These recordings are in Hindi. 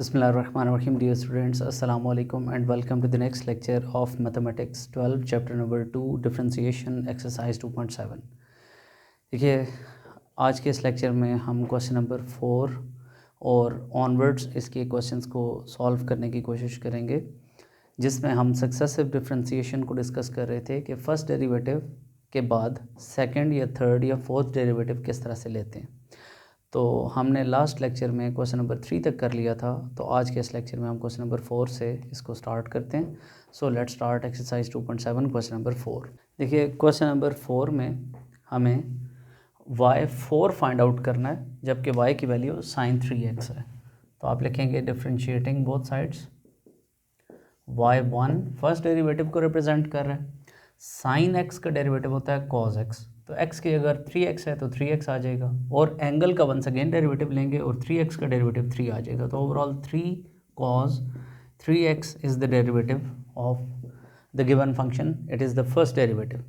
Bismillahirrahmanirrahim. Dear students, Assalamu alaikum and welcome to the next lecture of Mathematics 12 chapter number 2 differentiation exercise 2.7. देखिए आज के इस लेक्चर में हम क्वेश्चन नंबर 4 और ऑनवर्ड्स इसके क्वेश्चंस को सॉल्व करने की कोशिश करेंगे, जिसमें हम सक्सेसिव डिफरेंशिएशन को डिस्कस कर रहे थे कि फर्स्ट डेरिवेटिव के बाद सेकंड या थर्ड या फोर्थ डेरिवेटिव किस तरह से लेते हैं। तो हमने लास्ट लेक्चर में क्वेश्चन नंबर 3 तक कर लिया था, तो आज के इस लेक्चर में हम क्वेश्चन नंबर 4 से इसको स्टार्ट करते हैं। So let's start exercise 2.7 question number 4। देखिए क्वेश्चन नंबर 4 में हमें y4 फाइंड आउट करना है, जबकि y की वैल्यू sin 3x है। तो आप लिखेंगे differentiating both sides, y1 first derivative को रिप्रेजेंट कर रहा है, sin x का डेरिवेटिव होता है cos x। तो x की अगर 3x है तो 3x आ जाएगा, और एंगल का वंस अगेन डेरिवेटिव लेंगे और 3x का डेरिवेटिव 3 आ जाएगा। तो overall 3 cos 3x is the derivative of the given function, it is the first derivative.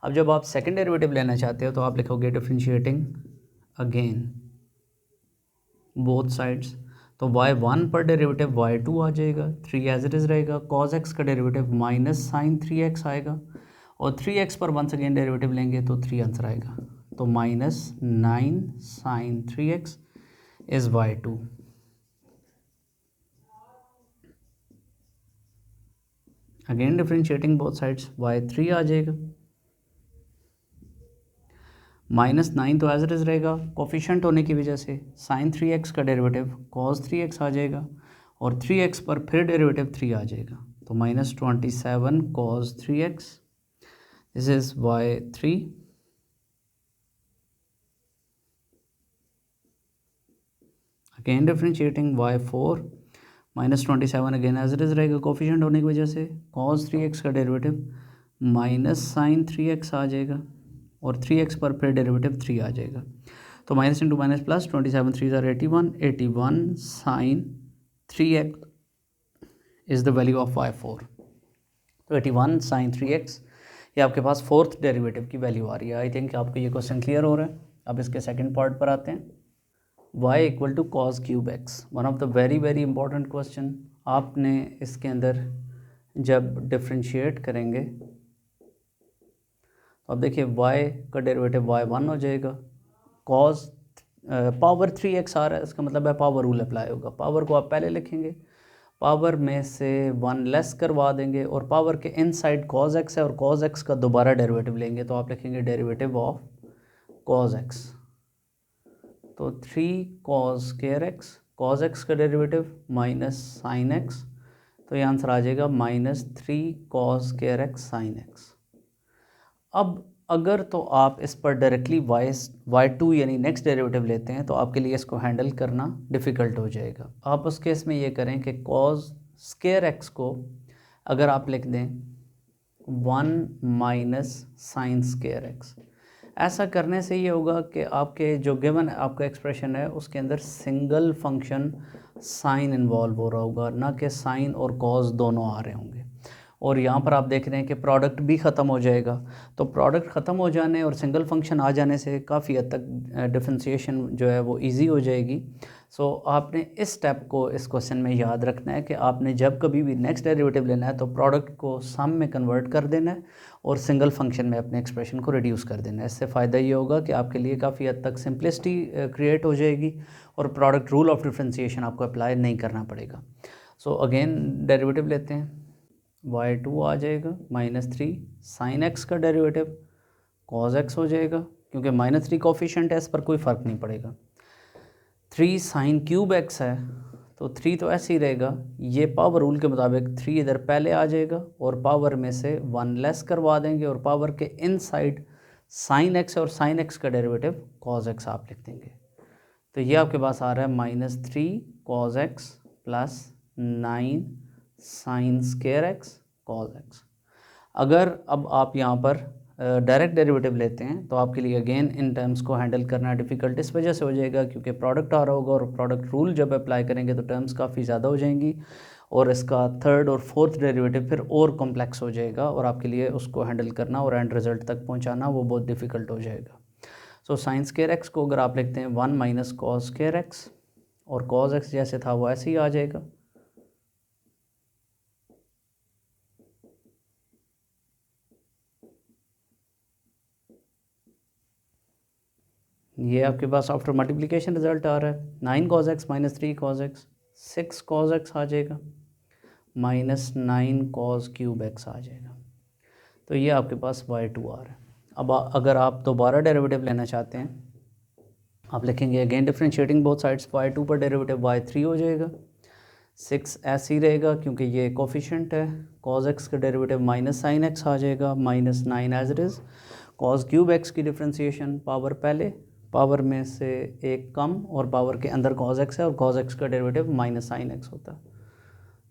अब जब आप सेकंड डेरिवेटिव लेना चाहते हो तो आप लिखोगे डिफरेंशिएटिंग अगेन बोथ साइड्स। तो y1 पर डेरिवेटिव y2 आ जाएगा, 3 एज इट इज़ रहेगा, cos x का डेरिवेटिव माइनस साइन 3x आएगा, और 3x पर वंस अगेन डेरिवेटिव लेंगे तो 3 आंसर आएगा। तो minus 9 sine 3x is y2। Again differentiating both sides, y3 आ जाएगा, माइनस 9 तो एज इट इज़ रहेगा, कोफिशिएंट होने की वजह से साइन 3x का डेरिवेटिव cos 3x आ जाएगा, और 3x पर फिर डेरिवेटिव 3 आ जाएगा। तो minus 27 cos 3x, this is y3, again differentiating y4, माइनस 27 अगेन एज इट इज़ रहेगा, कोफिशिएंट होने की वजह से cos 3x का डेरिवेटिव माइनस साइन 3x आ जाएगा, और 3x पर फिर डेरिवेटिव 3 आ जाएगा। तो माइनस इंटू माइनस प्लस, 27 3 ज़ार 81 sign 3x is the value of y4। तो 81 साइन 3x ये आपके पास फोर्थ डेरिवेटिव की वैल्यू आ रही है। आई थिंक आपको ये क्वेश्चन क्लियर हो रहा है। अब इसके सेकंड पार्ट पर आते हैं। y equal to cos cube x, one of the very very important question. आपने इसके अंदर जब डिफ्रेंशिएट करेंगे तो अब देखिए y का डेरिवेटिव y1 हो जाएगा, कॉस पावर 3x आ रहा है, इसका मतलब है पावर रूल अप्लाई होगा। पावर को आप पहले लिखेंगे, पावर में से 1 लेस करवा देंगे, और पावर के इनसाइड cos x है, और cos x का दोबारा डेरिवेटिव लेंगे, तो आप लिखेंगे डेरिवेटिव ऑफ cos x। तो 3 cos square x, cos x का डेरिवेटिव माइनस साइन x, तो ये आंसर आ जाएगा minus 3 cos square x sin x। अब अगर तो आप इस पर डायरेक्टली y2 यानी नेक्स्ट डेरिवेटिव लेते हैं तो आपके लिए इसको हैंडल करना डिफ़िकल्ट हो जाएगा। आप उस केस में ये करें कि cos स्केयर x को अगर आप लिख दें 1 माइनस साइन स्केयर x, ऐसा करने से ये होगा कि आपके जो गिवन आपका एक्सप्रेशन है उसके अंदर सिंगल फंक्शन साइन इन्वॉल्व हो रहा होगा, ना कि साइन और कॉस दोनों आ रहे होंगे। और यहाँ पर आप देख रहे हैं कि प्रोडक्ट भी ख़त्म हो जाएगा। तो प्रोडक्ट ख़त्म हो जाने और सिंगल फंक्शन आ जाने से काफ़ी हद तक डिफरेंशिएशन जो है वो इजी हो जाएगी। सो आपने इस स्टेप को इस क्वेश्चन में याद रखना है कि आपने जब कभी भी नेक्स्ट डेरिवेटिव लेना है तो प्रोडक्ट को सम में कन्वर्ट कर देना है और सिंगल फंक्शन में अपने एक्सप्रेशन को रिड्यूस कर देना है। इससे फ़ायदा ये होगा कि आपके लिए काफ़ी हद तक सिंपलिसिटी क्रिएट हो जाएगी और प्रोडक्ट रूल ऑफ डिफरेंशिएशन आपको अप्लाई नहीं करना पड़ेगा। सो अगेन डेरिवेटिव लेते हैं, y2 आ जाएगा माइनस 3 साइन x का डेरिवेटिव cos x हो जाएगा, क्योंकि माइनस 3 कोफिशिएंट है, इस पर कोई फ़र्क नहीं पड़ेगा। 3 साइन क्यूब x है, तो 3 तो ऐसे ही रहेगा, ये पावर रूल के मुताबिक 3 इधर पहले आ जाएगा, और पावर में से 1 लेस करवा देंगे, और पावर के इनसाइड साइन x और साइन x का डेरिवेटिव cos x आप लिख देंगे। तो ये आपके पास आ रहा है minus 3 cos x plus 9 sine square x cos x। अगर अब आप यहाँ पर डायरेक्ट डेरिवेटिव लेते हैं तो आपके लिए अगेन इन टर्म्स को हैंडल करना डिफ़िकल्ट इस वजह से हो जाएगा क्योंकि प्रोडक्ट आ रहा होगा, और प्रोडक्ट रूल जब अप्लाई करेंगे तो टर्म्स काफ़ी ज़्यादा हो जाएंगी, और इसका थर्ड और फोर्थ डेरिवेटिव फिर और कॉम्प्लेक्स हो जाएगा, और आपके लिए उसको हैंडल करना और एंड रिजल्ट तक पहुँचाना वो बहुत डिफ़िकल्ट हो जाएगा। सो साइन स्केयर x को अगर आप लिखते हैं 1 माइनस कॉस स्केयर x, और cos x जैसे था वो ऐसे ही आ जाएगा। ये आपके पास आफ्टर मल्टीप्लिकेशन रिजल्ट आ रहा है 9 cos x minus 3 cos x, 6 cos x आ जाएगा माइनस 9 cos क्यूब x आ जाएगा। तो ये आपके पास y2 आ रहा है। अब अगर आप दोबारा डेरिवेटिव लेना चाहते हैं, आप लिखेंगे again differentiating both sides, y2 पर डेरिवेटिव y3 हो जाएगा, 6 ऐसे ही रहेगा क्योंकि ये कोफिशिएंट है, cos x का डेरिवेटिव माइनस साइन x आ जाएगा, minus 9 as it is, cos cube x की डिफरेंशिएशन, पावर पहले, पावर में से एक कम और पावर के अंदर cos x है और cos x का डेरिवेटिव माइनस साइन x होता है,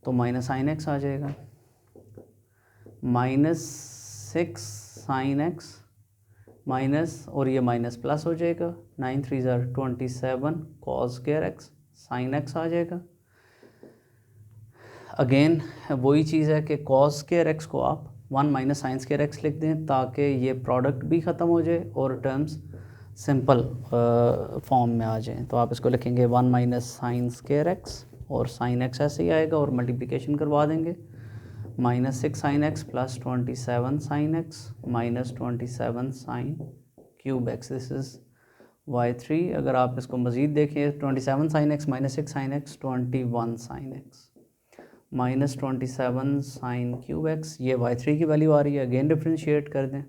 तो माइनस साइन x आ जाएगा, माइनस 6 साइन x माइनस, और ये माइनस प्लस हो जाएगा, 9 3 ज़ार 27 cos square x sine x आ जाएगा। अगेन वही चीज़ है कि cos स्क्वायर x को आप 1 माइनस साइन स्क्वायर x लिख दें ताकि ये प्रोडक्ट भी ख़त्म हो जाए और टर्म्स सिंपल फॉर्म में आ जाएं। तो आप इसको लिखेंगे 1 माइनस साइन स्क्वायर x और साइन x ऐसे ही आएगा और मल्टीप्लिकेशन करवा देंगे, minus 6 sine x plus 27 sine x minus 27 sine cube x, this is y3। अगर आप इसको मज़ीद देखें 27 sine x minus 6 sine x 21 sine x minus 27 sine cube x, ये y3 की वैल्यू आ रही है। अगेन डिफ्रेंशिएट कर दें,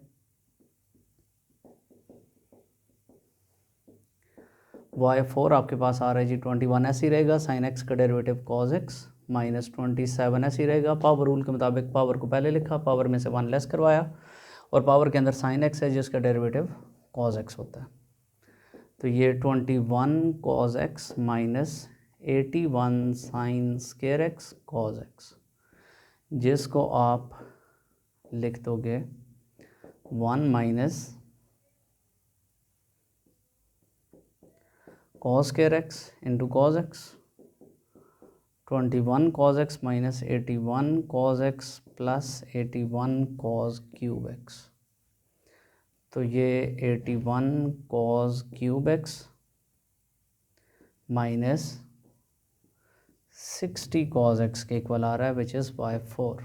y4 आपके पास आ रहा है जी 21 ऐसे ही रहेगा, साइन x का डेरिवेटिव cos x माइनस 27 ऐसे ही रहेगा। पावर रूल के मुताबिक पावर को पहले लिखा, पावर में से 1 लेस करवाया और पावर के अंदर साइन x है जिसका डेरिवेटिव cos x होता है। तो ये 21 cos x minus 81 sign square x cos x, जिसको आप लिख दोगे 1 minus cos square x into cos x, 21 cos x minus 81 cos x plus 81 cos cube x, तो ये 81 cos cube x minus 60 cos x के इक्वल आ रहा है विच इज़ y4।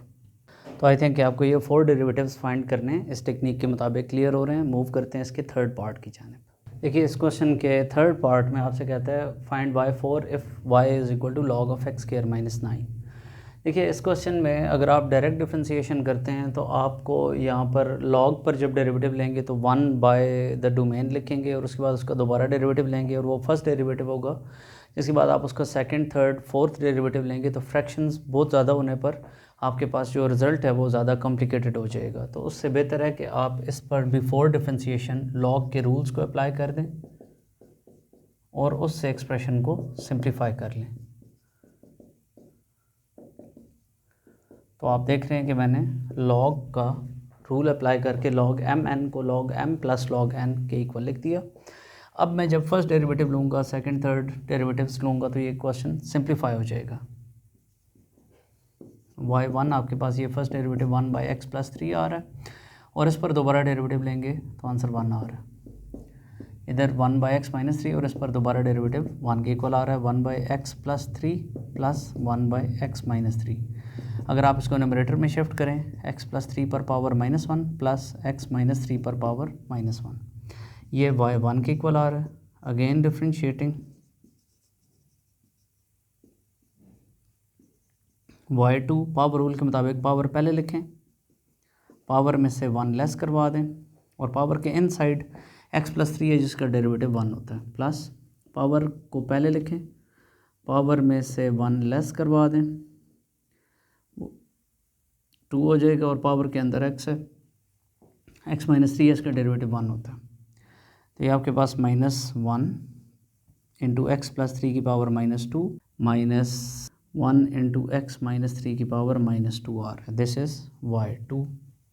तो आई थिंक कि आपको ये 4 डेरिवेटिव्स फाइंड करने इस टेक्निक के मुताबिक क्लियर हो रहे हैं। मूव करते हैं इसके थर्ड पार्ट की जानिब। देखिए इस क्वेश्चन के थर्ड पार्ट में आपसे कहता है find y4 if y is equal to log of x square minus 9। देखिए इस क्वेश्चन में अगर आप डायरेक्ट डिफरेंशिएशन करते हैं तो आपको यहाँ पर लॉग पर जब डेरिवेटिव लेंगे तो 1 बाय द डोमेन लिखेंगे और उसके बाद उसका दोबारा डेरिवेटिव लेंगे और वो फर्स्ट डेरिवेटिव होगा, जिसके बाद आप उसका सेकंड थर्ड फोर्थ डेरिवेटिव लेंगे तो फ्रैक्शंस बहुत ज़्यादा होने पर आपके पास जो रिज़ल्ट है वो ज़्यादा कॉम्प्लिकेटेड हो जाएगा। तो उससे बेहतर है कि आप इस पर बिफोर डिफरेंशिएशन लॉग के रूल्स को अप्लाई कर दें और उससे एक्सप्रेशन को सिंप्लीफाई कर लें। तो आप देख रहे हैं कि मैंने लॉग का रूल अप्लाई करके लॉग एम एन को log M plus log N के इक्वल लिख दिया। अब मैं जब फर्स्ट डेरिवेटिव लूँगा, सेकंड थर्ड डेरिवेटिव्स लूँगा तो ये क्वेश्चन सिंप्लीफाई हो जाएगा। y1 आपके पास ये first derivative 1 by x plus 3 आ रहा है और इस पर दोबारा डेरिवेटिव लेंगे तो आंसर 1 आ रहा है। इधर 1 बाई एक्स माइनस 3 और इस पर दोबारा डेरिवेटिव 1 के इक्वल आ रहा है, 1 by x plus 3 plus 1 by x minus 3। अगर आप इसको न्यूमरेटर में शिफ्ट करें, x प्लस 3 पर power minus 1 plus x minus 3 पर पावर माइनस 1, ये y1 के इक्वल आ रहा है। Again differentiating, y2 power rule के मुताबिक पावर पहले लिखें, पावर में से 1 लेस करवा दें और पावर के इन साइड x प्लस 3 है जिसका डेरिवेटिव 1 होता है, प्लस पावर को पहले लिखें, पावर में से 1 लेस करवा दें, 2 हो जाएगा और पावर के अंदर x है, x माइनस 3 है इसका डेरिवेटिव 1 होता है। तो ये आपके पास -1 इंटू एक्स प्लस 3 की power -2 minus 1 into x minus 3 की पावर -2 आ रहा है, this is y2।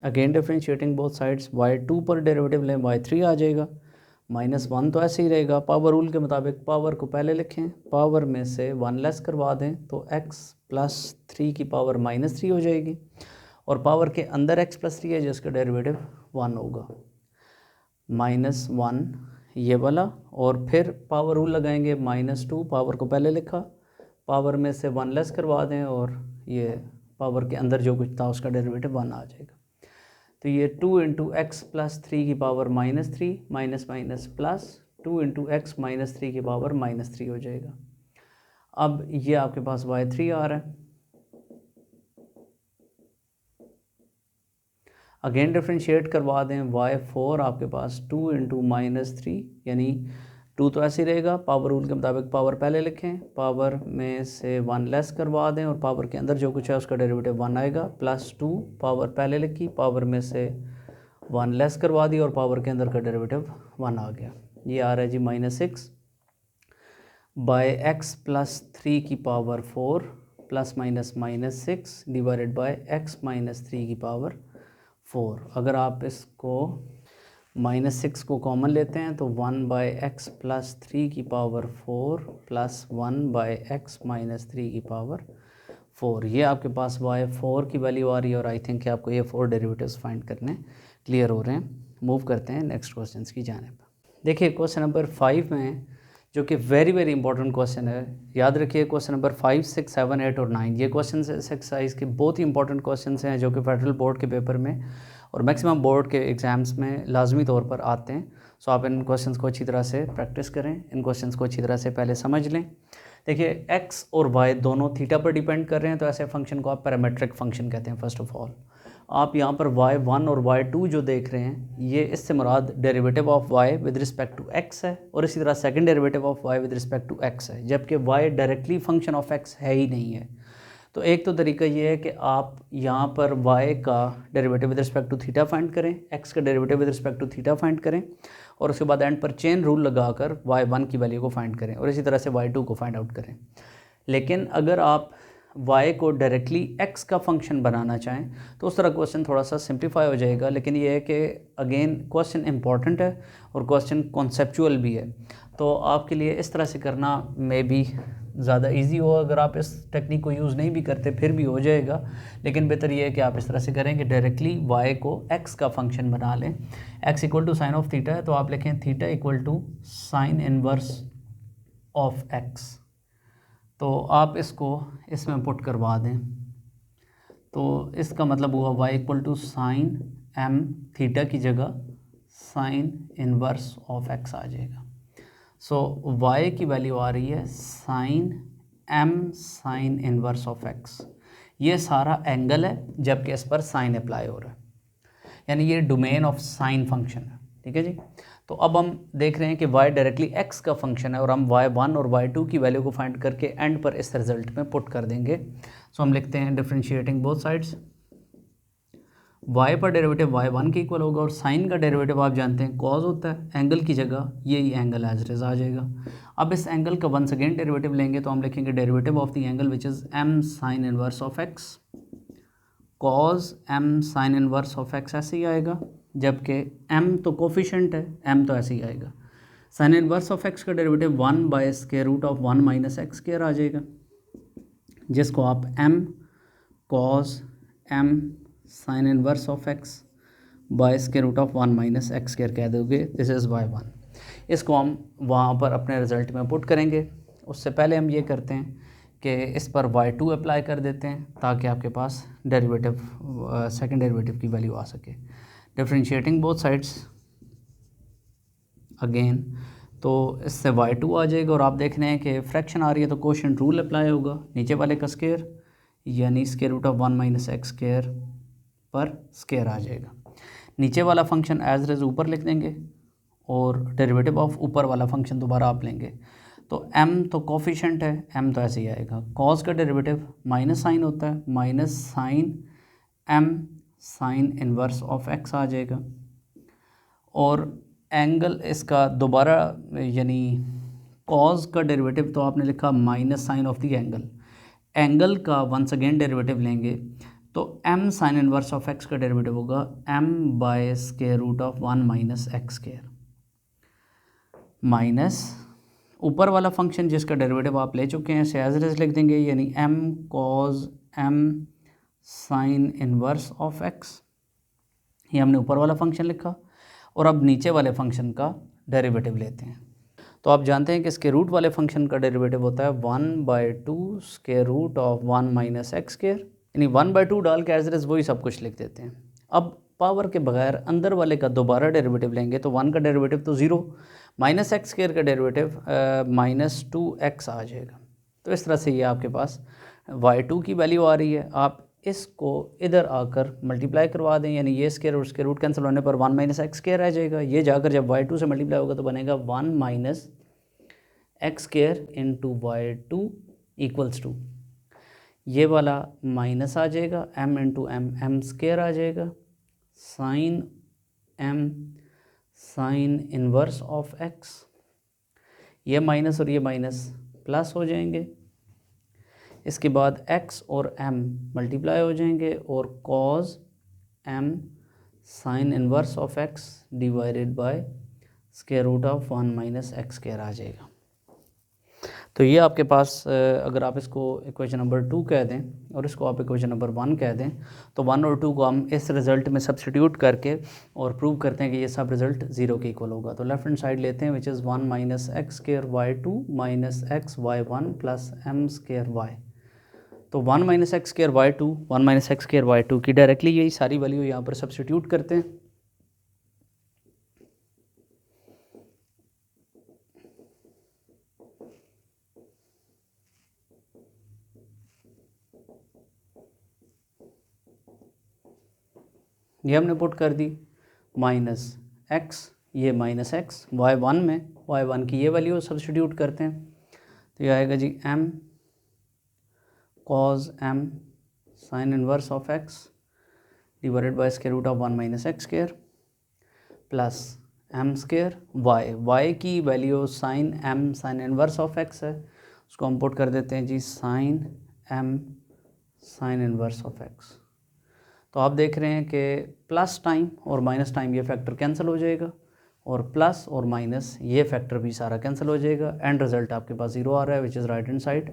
Again differentiating both sides, y2 पर डेरिवेटिव लें y3 आ जाएगा, -1 तो ऐसे ही रहेगा। पावर रूल के मुताबिक पावर को पहले लिखें, पावर में से 1 लेस करवा दें तो x प्लस 3 की पावर -3 हो जाएगी और पावर के अंदर x प्लस 3 है जिसका डेरिवेटिव 1 होगा, -1 ये वाला, और फिर पावर रूल लगाएंगे, -2 पावर को पहले लिखा, पावर में से 1 लेस करवा दें और ये पावर के अंदर जो कुछ था उसका डेरिवेटिव 1 आ जाएगा। तो ये 2 इंटू एक्स प्लस 3 की power -3 minus minus plus 2 into x minus 3 की पावर -3 हो जाएगा। अब ये आपके पास y3 आ रहा है। अगेन डिफ्रेंशिएट करवा दें, y4 आपके पास 2 इंटू -3 यानी 2 तो ऐसे ही रहेगा, पावर रूल के मुताबिक पावर पहले लिखें, पावर में से 1 लेस करवा दें और पावर के अंदर जो कुछ है उसका डेरिवेटिव 1 आएगा, +2 पावर पहले लिखी, पावर में से 1 लेस करवा दी और पावर के अंदर का डेरिवेटिव 1 आ गया। ये आ रहा है जी -6 बाय x प्लस 3 की power 4 plus minus -6 divided by x minus 3 की पावर 4। अगर आप इसको -6 को कॉमन लेते हैं तो 1 बाय एक्स प्लस 3 की power 4 plus 1 by x minus 3 की पावर 4। ये आपके पास y4 की वैल्यू आ रही है और आई थिंक कि आपको ये 4 डेरिवेटिव्स फाइंड करने क्लियर हो रहे हैं। मूव करते हैं नेक्स्ट क्वेश्चन की जानिब। देखिए क्वेश्चन नंबर 5 में, जो कि वेरी वेरी इंपॉर्टेंट क्वेश्चन है, याद रखिए क्वेश्चन नंबर 5, 6, 7, 8 और 9 ये क्वेश्चन इस एक्सरसाइज के बहुत ही इंपॉर्टेंट क्वेश्चन हैं जो कि फेडरल बोर्ड के पेपर में और मैक्सिमम बोर्ड के एग्ज़ाम्स में लाजमी तौर पर आते हैं। सो आप इन क्वेश्चंस को अच्छी तरह से प्रैक्टिस करें, इन क्वेश्चंस को अच्छी तरह से पहले समझ लें। देखिए x और y दोनों थीटा पर डिपेंड कर रहे हैं, तो ऐसे फंक्शन को आप पैरामेट्रिक फंक्शन कहते हैं। फर्स्ट ऑफ ऑल आप यहाँ पर y1 और y2 जो देख रहे हैं, ये इससे मुराद derivative of y with respect to x है और इसी तरह second derivative of y with respect to x है, जबकि y directly function of x है ही नहीं है। तो एक तो तरीका ये है कि आप यहाँ पर y का derivative with respect to theta find करें, x का derivative with respect to theta find करें और उसके बाद एंड पर चेन रूल लगाकर y1 की वैल्यू को फाइंड करें और इसी तरह से y2 को फाइंड आउट करें। लेकिन अगर आप y को डायरेक्टली x का फंक्शन बनाना चाहें तो उस तरह क्वेश्चन थोड़ा सा सिंप्लीफाई हो जाएगा। लेकिन ये है कि अगेन क्वेश्चन इंपॉर्टेंट है और क्वेश्चन कॉन्सेप्चुअल भी है, तो आपके लिए इस तरह से करना मे बी ज़्यादा इजी हो। अगर आप इस टेक्निक को यूज़ नहीं भी करते फिर भी हो जाएगा, लेकिन बेहतर ये है कि आप इस तरह से करें कि डायरेक्टली y को x का फंक्शन बना लें। x equal to sine of theta है तो आप लिखें theta equal to sine inverse of x। तो आप इसको इसमें पुट करवा दें तो इसका मतलब हुआ y equal to sine m theta की जगह साइन इनवर्स ऑफ x आ जाएगा। सो y की वैल्यू आ रही है sine m sine inverse of x। ये सारा एंगल है जबकि इस पर साइन अप्लाई हो रहा है, यानी ये डोमेन ऑफ साइन फंक्शन है। ठीक है जी। तो अब हम देख रहे हैं कि y डायरेक्टली x का फंक्शन है और हम y1 और y2 की वैल्यू को फाइंड करके एंड पर इस रिजल्ट में पुट कर देंगे। सो हम लिखते हैं डिफरेंशिएटिंग बोथ साइड्स, y पर डेरिवेटिव y1 के इक्वल होगा और साइन का डेरिवेटिव आप जानते हैं कॉज होता है, एंगल की जगह यही एंगल एज इट इज आ जाएगा। अब इस एंगल का वंस अगेन डेरिवेटिव लेंगे तो हम लिखेंगे derivative of the angle which is m sine inverse of x, cause m sine inverse of x ऐसे ही आएगा, जबकि m तो कोफिशिएंट है, m तो ऐसे ही आएगा। साइन इनवर्स ऑफ x का derivative 1 by square root of 1 minus x square आ जाएगा, जिसको आप m cos m sine inverse of x by square root of 1 minus x square कह दोगे। This is y1। इसको हम वहाँ पर अपने रिज़ल्ट में पुट करेंगे। उससे पहले हम ये करते हैं कि इस पर y2 अप्लाई कर देते हैं ताकि आपके पास डेरिवेटिव सेकंड डेरिवेटिव की वैल्यू आ सके। डिफरेंशिएटिंग बोथ साइड्स अगेन, तो इससे y2 आ जाएगा और आप देख रहे हैं कि फ्रैक्शन आ रही है तो कोशेंट रूल अप्लाई होगा, नीचे वाले का स्क्वायर यानी square root of 1 minus x square पर स्क्वायर आ जाएगा। नीचे वाला फंक्शन एज इज ऊपर लिख देंगे और डेरिवेटिव ऑफ ऊपर वाला फंक्शन दोबारा आप लेंगे। तो m तो कोफिशिएंट है, m तो ऐसे ही आएगा। कॉस का डेरिवेटिव माइनस साइन होता है, minus sine m sine inverse of x आ जाएगा और एंगल इसका दोबारा यानी कॉस का डेरिवेटिव तो आपने लिखा minus sine of the angle, angle का वंस अगेन डेरिवेटिव लेंगे तो m sine inverse of x का डेरिवेटिव होगा m by square root of 1 minus x square minus ऊपर वाला फंक्शन जिसका डेरिवेटिव आप ले चुके हैं एज इट इज लिख देंगे, यानी m cos m sine inverse of x। ये हमने ऊपर वाला फंक्शन लिखा और अब नीचे वाले फंक्शन का डेरिवेटिव लेते हैं। तो आप जानते हैं कि स्क्वायर रूट वाले फंक्शन का डेरिवेटिव होता है 1/2 square root of 1 minus x square, यानी 1/2 डाल के एज इट इज़ वही सब कुछ लिख देते हैं। अब पावर के बगैर अंदर वाले का दोबारा डेरिवेटिव लेंगे तो 1 का डेरिवेटिव तो 0, माइनस एक्स स्क्वायर का डेरिवेटिव -2x आ जाएगा। तो इस तरह से ये आपके पास y2 की वैल्यू आ रही है। आप इसको इधर आकर मल्टीप्लाई करवा दें, यानी ये स्क्वायर और स्क्वायर रूट कैंसिल होने पर 1 माइनस एक्स स्क्वायर आ जाएगा। ये जाकर जब y2 से मल्टीप्लाई होगा तो बनेगा 1 minus x square into y2 equals to, ये वाला माइनस आ जाएगा m इंटू एम स्क्वायर आ जाएगा, sine m sine inverse of x, ये माइनस और ये माइनस प्लस हो जाएंगे। इसके बाद x और m मल्टीप्लाई हो जाएंगे और cos m sine inverse of x divided by square root of 1 minus x square आ जाएगा। तो ये आपके पास अगर आप इसको इक्वेशन नंबर 2 कह दें और इसको आप इक्वेशन नंबर 1 कह दें तो 1 और 2 को हम इस रिज़ल्ट में सब्सटीट्यूट करके और प्रूव करते हैं कि ये सब रिज़ल्ट 0 के इक्वल होगा। तो लेफ्ट हैंड साइड लेते हैं which is 1 minus x square y2 minus x y1 plus m square y। तो 1 minus x square y2 1 minus x square y2 की डायरेक्टली यही सारी वैल्यू यहाँ पर सब्सटीट्यूट करते हैं। ये हमने पुट कर दी माइनस एक्स, ये माइनस एक्स y1 में, y1 की ये वैल्यू सब्सटीट्यूट करते हैं तो ये आएगा जी m cos m sine inverse of x divided by square root of 1 minus x square plus m square y की value sine m sine inverse of x है, उसको हम पुट कर देते हैं जी sine m sine inverse of x। तो आप देख रहे हैं कि प्लस टाइम और माइनस टाइम ये फैक्टर कैंसिल हो जाएगा और प्लस और माइनस ये फैक्टर भी सारा कैंसिल हो जाएगा। एंड रिजल्ट आपके पास 0 आ रहा है which is right hand side.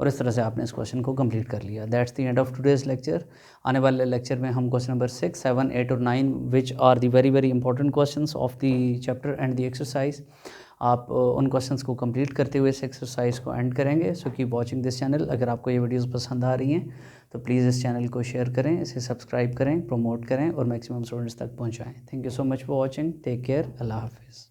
और इस तरह से आपने इस क्वेश्चन को कंप्लीट कर लिया। That's the end of today's lecture. आने वाले लेक्चर में हम क्वेश्चन नंबर 6, 7, 8 और 9 which are the very very important questions of the chapter and the exercise, आप उन क्वेश्चंस को कंप्लीट करते हुए इस एक्सरसाइज को एंड करेंगे। So keep watching this channel. अगर आपको ये वीडियोस पसंद आ रही हैं तो प्लीज़ इस चैनल को शेयर करें, इसे सब्सक्राइब करें, प्रमोट करें और मैक्सिमम स्टूडेंट्स तक पहुंचाएं। Thank you so much for watching. Take care. अल्लाह हाफिज़।